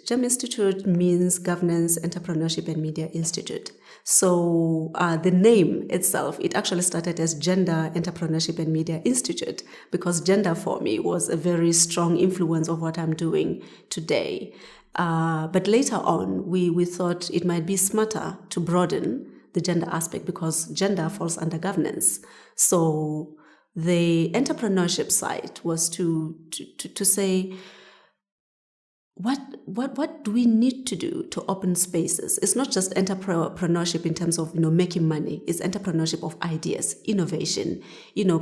GEM Institute means Governance, Entrepreneurship and Media Institute. So the name itself, it actually started as Gender, Entrepreneurship and Media Institute, because gender for me was a very strong influence of what I'm doing today. But later on, we thought it might be smarter to broaden the gender aspect, because gender falls under governance. So the entrepreneurship side was to say, what do we need to do to open spaces? It's not just entrepreneurship in terms of making money. It's entrepreneurship of ideas, innovation.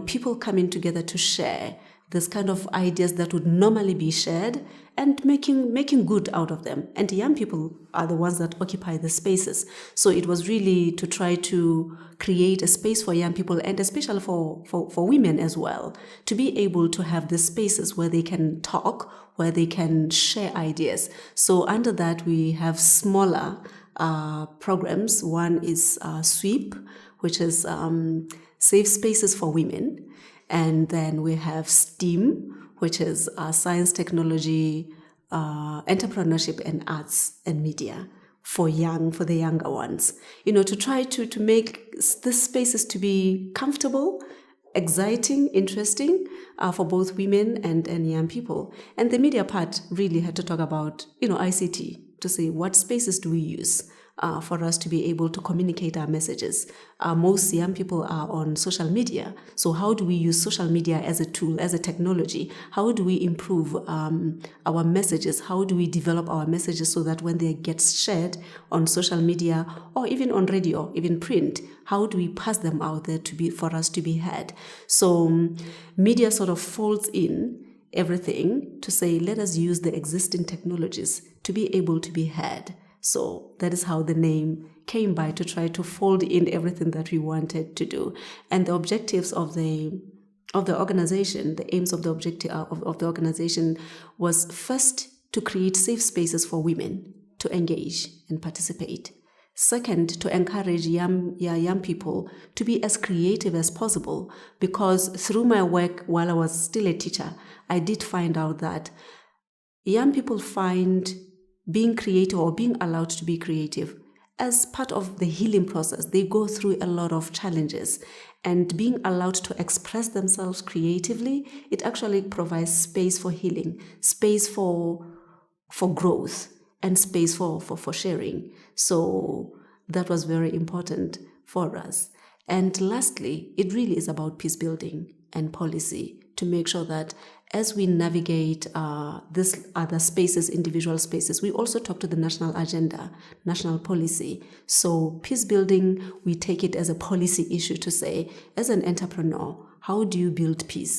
People coming together to share this kind of ideas that would normally be shared and making good out of them. And young people are the ones that occupy the spaces. So it was really to try to create a space for young people, and especially for women as well, to be able to have the spaces where they can talk, where they can share ideas. So under that, we have smaller programs. One is SWEEP, which is Safe Spaces for Women. And then we have STEAM, which is Science, Technology, Entrepreneurship and Arts and Media for the younger ones. To try to make the spaces to be comfortable, exciting, interesting for both women and young people. And the media part really had to talk about, ICT, to say what spaces do we use for us to be able to communicate our messages. Most young people are on social media. So how do we use social media as a tool, as a technology? How do we improve our messages? How do we develop our messages so that when they get shared on social media or even on radio, even print, how do we pass them out there for us to be heard? So media sort of folds in everything to say, let us use the existing technologies to be able to be heard. So that is how the name came by, to try to fold in everything that we wanted to do. And the objectives of the organization, the aims of the objective of the organization was first to create safe spaces for women to engage and participate. Second, to encourage young people to be as creative as possible, because through my work while I was still a teacher, I did find out that young people find being creative or being allowed to be creative as part of the healing process. They go through a lot of challenges, and being allowed to express themselves creatively, it actually provides space for healing, space for growth, and space for sharing. So that was very important for us. And lastly, it really is about peace building and policy, to make sure that as we navigate these other spaces, individual spaces, we also talk to the national agenda, national policy. So peace building, we take it as a policy issue to say, as an entrepreneur, how do you build peace?